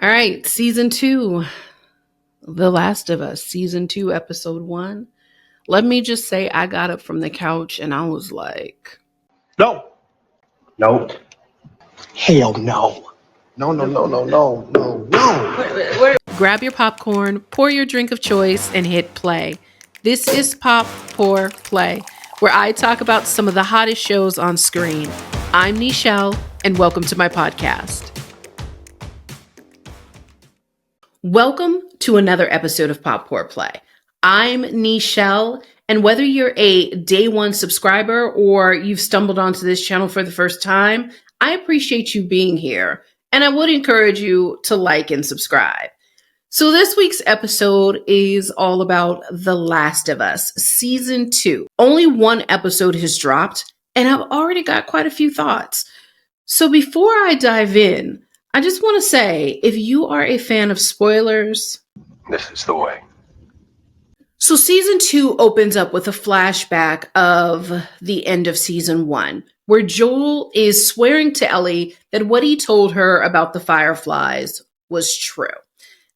All right, season 2, The Last of Us, season 2, episode 1. Let me just say, I got up from the couch and I was like, No. Nope. Hell no. No. grab your popcorn, pour your drink of choice, and hit play. This is Pop, Pour, Play, where I talk about some of the hottest shows on screen. I'm Nichelle, and welcome to my podcast. Welcome to another episode of Pop, Pour, Play. I'm Nichelle, and whether you're a day one subscriber or you've stumbled onto this channel for the first time, I appreciate you being here, and I would encourage you to like and subscribe. So this week's episode is all about The Last of Us, season 2. Only one episode has dropped, and I've already got quite a few thoughts. So before I dive in, I just want to say, if you are a fan of spoilers, This is the way. So season 2 opens up with a flashback of the end of season 1, where Joel is swearing to Ellie that what he told her about the fireflies was true.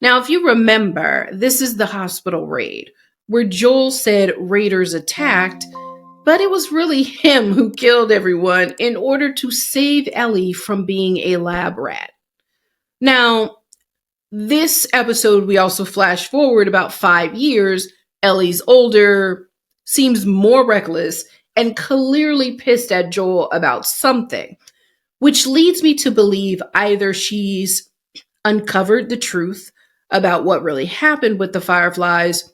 Now, if you remember, this is the hospital raid, where Joel said raiders attacked, but it was really him who killed everyone in order to save Ellie from being a lab rat. Now, this episode, we also flash forward about 5 years. Ellie's older, seems more reckless, and clearly pissed at Joel about something, which leads me to believe either she's uncovered the truth about what really happened with the fireflies,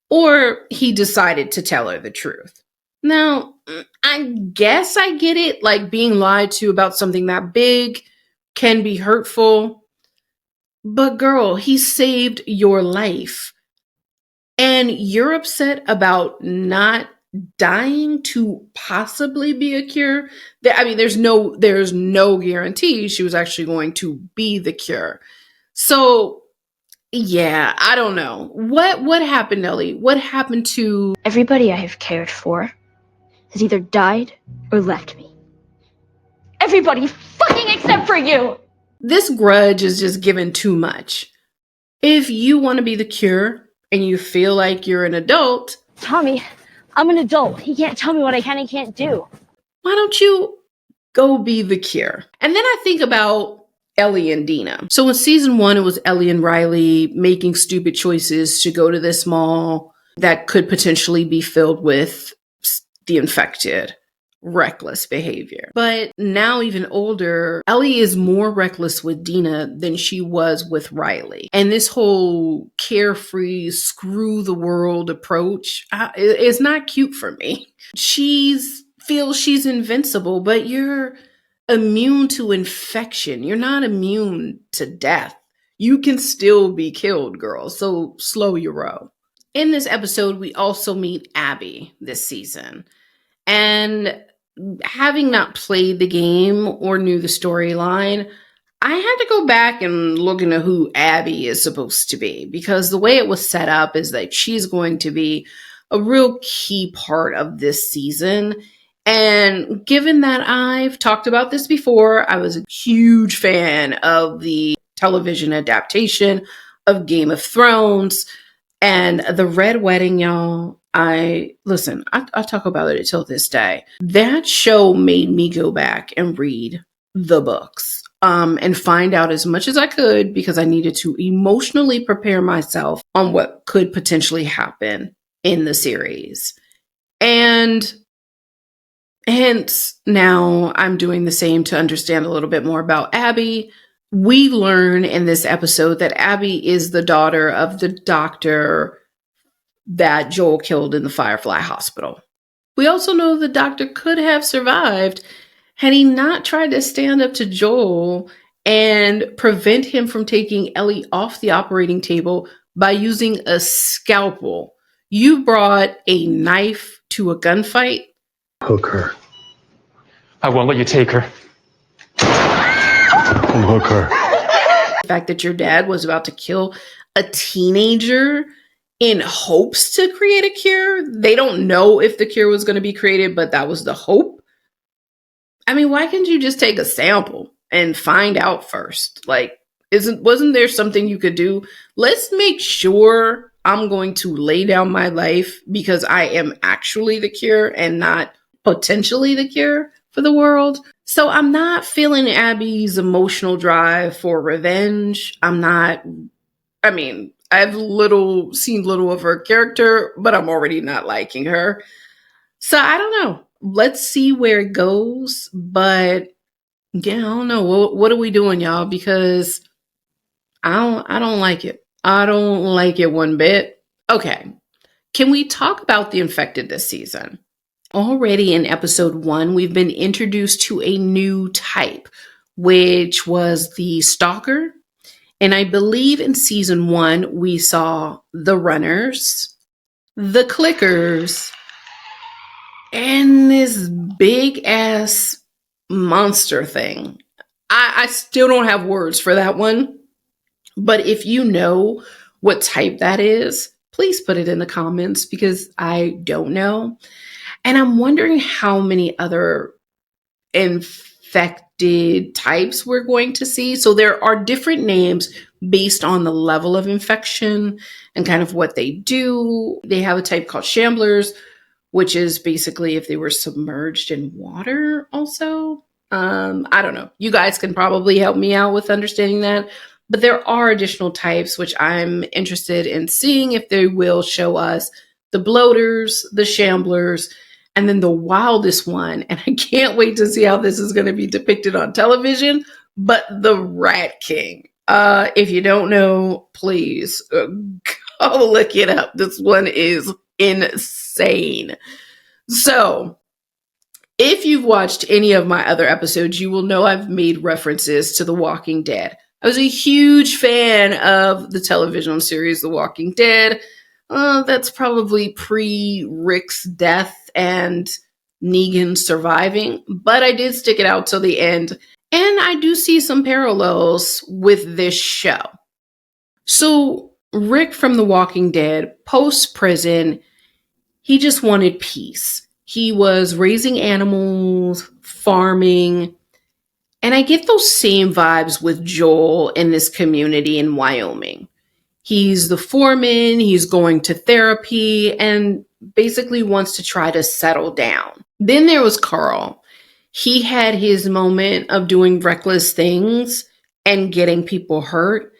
or he decided to tell her the truth. Now, I guess I get it, like being lied to about something that big can be hurtful. But girl, he saved your life. And you're upset about not dying to possibly be a cure? I mean, there's no guarantee she was actually going to be the cure. So, yeah, I don't know. What happened, Ellie? What happened to... Everybody I have cared for has either died or left me. Everybody fucking except for you! This grudge is just given too much. If you want to be the cure and you feel like you're an adult... Tommy, I'm an adult. He can't tell me what I can and can't do. Why don't you go be the cure? And then I think about Ellie and Dina. So in season 1, it was Ellie and Riley making stupid choices to go to this mall that could potentially be filled with the infected. Reckless behavior. But now, even older, Ellie is more reckless with Dina than she was with Riley. And this whole carefree, screw the world approach is not cute for me. She feels she's invincible, but you're immune to infection. You're not immune to death. You can still be killed, girl. So slow your roll. In this episode, we also meet Abby this season. And having not played the game or knew the storyline, I had to go back and look into who Abby is supposed to be, because the way it was set up is that she's going to be a real key part of this season. And given that I've talked about this before, I was a huge fan of the television adaptation of Game of Thrones and the Red Wedding, y'all. I talk about it till this day. That show made me go back and read the books and find out as much as I could, because I needed to emotionally prepare myself on what could potentially happen in the series. And hence, now I'm doing the same to understand a little bit more about Abby. We learn in this episode that Abby is the daughter of the doctor that Joel killed in the Firefly Hospital. We also know the doctor could have survived had he not tried to stand up to Joel and prevent him from taking Ellie off the operating table by using a scalpel. You brought a knife to a gunfight? Hook her. I won't let you take her. Unhook her. The fact that your dad was about to kill a teenager in hopes to create a cure. They don't know if the cure was going to be created, but that was the hope. I mean, why can't you just take a sample and find out first? Like, Wasn't there something you could do? Let's make sure I'm going to lay down my life because I am actually the cure and not potentially the cure for the world. So I'm not feeling Abby's emotional drive for revenge. I've seen little of her character, but I'm already not liking her. So I don't know. Let's see where it goes. But yeah, I don't know. What are we doing, y'all? Because I don't like it. I don't like it one bit. Okay. Can we talk about the infected this season? Already in episode 1, we've been introduced to a new type, which was the stalker. And I believe in season 1, we saw the runners, the clickers, and this big ass monster thing. I still don't have words for that one. But if you know what type that is, please put it in the comments because I don't know. And I'm wondering how many other infected types we're going to see. So there are different names based on the level of infection and kind of what they do. They have a type called shamblers, which is basically if they were submerged in water also. I don't know. You guys can probably help me out with understanding that. But there are additional types, which I'm interested in seeing if they will show us the bloaters, the shamblers, and then the wildest one. And I can't wait to see how this is going to be depicted on television, but the Rat King. If you don't know, please go look it up. This one is insane. So if you've watched any of my other episodes, you will know I've made references to The Walking Dead. I was a huge fan of the television series The Walking Dead. That's probably pre-Rick's death and Negan surviving, but I did stick it out till the end, and I do see some parallels with this show. So Rick from The Walking Dead, post-prison, he just wanted peace. He was raising animals, farming, and I get those same vibes with Joel in this community in Wyoming. He's the foreman, he's going to therapy, and basically wants to try to settle down. Then there was Carl. He had his moment of doing reckless things and getting people hurt.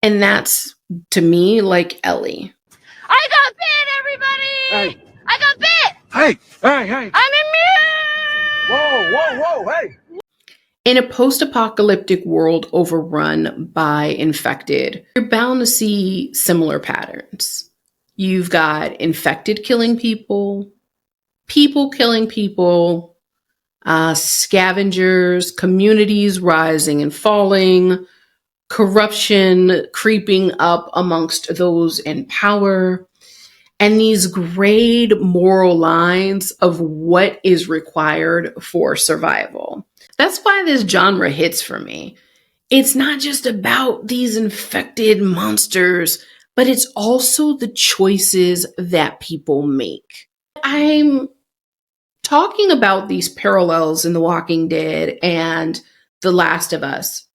And that's, to me, like Ellie. I got bit, everybody! Hey. I got bit! Hey! I'm immune! Whoa, hey! In a post-apocalyptic world overrun by infected, you're bound to see similar patterns. You've got infected killing people, people killing people, scavengers, communities rising and falling, corruption creeping up amongst those in power, and these grayed moral lines of what is required for survival. That's why this genre hits for me. It's not just about these infected monsters, but it's also the choices that people make. I'm talking about these parallels in The Walking Dead and The Last of Us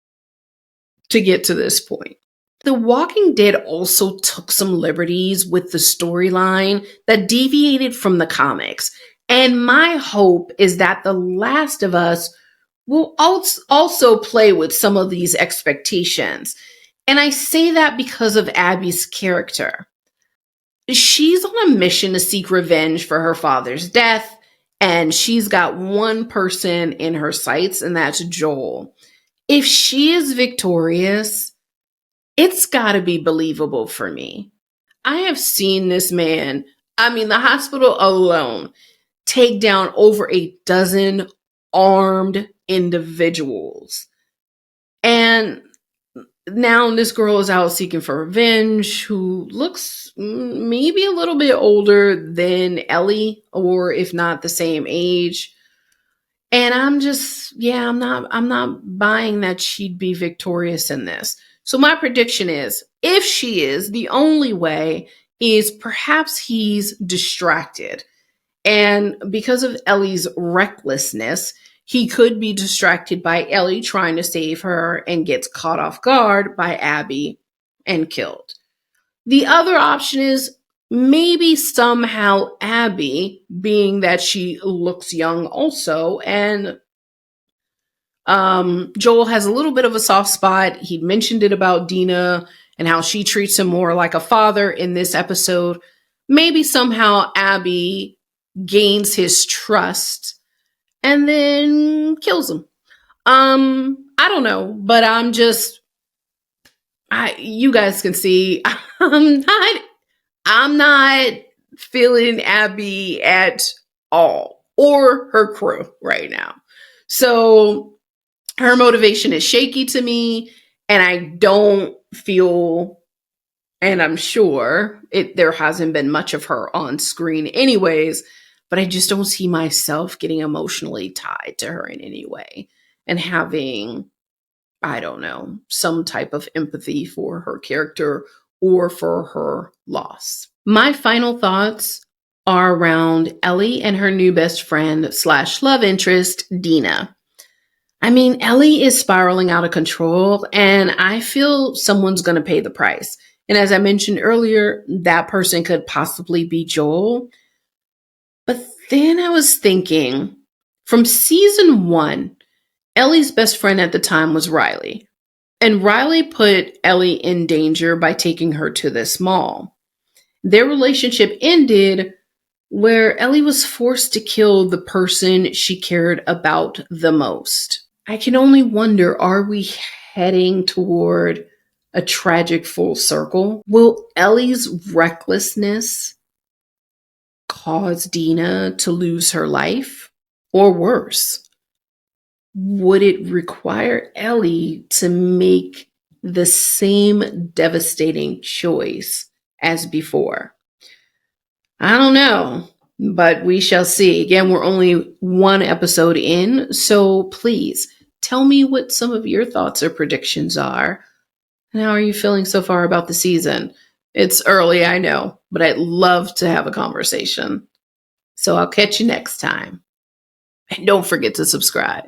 to get to this point. The Walking Dead also took some liberties with the storyline that deviated from the comics. And my hope is that The Last of Us will also play with some of these expectations. And I say that because of Abby's character. She's on a mission to seek revenge for her father's death, and she's got one person in her sights, and that's Joel. If she is victorious, it's gotta be believable for me. I have seen this man, the hospital alone, take down over a dozen armed individuals. And now this girl is out seeking for revenge, who looks maybe a little bit older than Ellie, or if not the same age. And I'm not buying that she'd be victorious in this. So my prediction is, if she is, the only way is perhaps he's distracted. And because of Ellie's recklessness, He could be distracted by Ellie trying to save her and gets caught off guard by Abby and killed. The other option is maybe somehow Abby, being that she looks young also, and Joel has a little bit of a soft spot. He mentioned it about Dina and how she treats him more like a father in this episode. Maybe somehow Abby gains his trust and then kills him. I don't know, but you guys can see I'm not feeling Abby at all, or her crew right now. So her motivation is shaky to me, and I don't feel, and I'm sure there hasn't been much of her on screen anyways, but I just don't see myself getting emotionally tied to her in any way and having, I don't know, some type of empathy for her character or for her loss. My final thoughts are around Ellie and her new best friend / love interest, Dina. I mean, Ellie is spiraling out of control, and I feel someone's going to pay the price. And as I mentioned earlier, that person could possibly be Joel. But then I was thinking, from season 1, Ellie's best friend at the time was Riley. And Riley put Ellie in danger by taking her to this mall. Their relationship ended where Ellie was forced to kill the person she cared about the most. I can only wonder, are we heading toward a tragic full circle? Will Ellie's recklessness cause Dina to lose her life? Or worse, would it require Ellie to make the same devastating choice as before? I don't know, but we shall see. Again, we're only one episode in, so please tell me what some of your thoughts or predictions are. And how are you feeling so far about the season? It's early, I know, but I'd love to have a conversation. So I'll catch you next time. And don't forget to subscribe.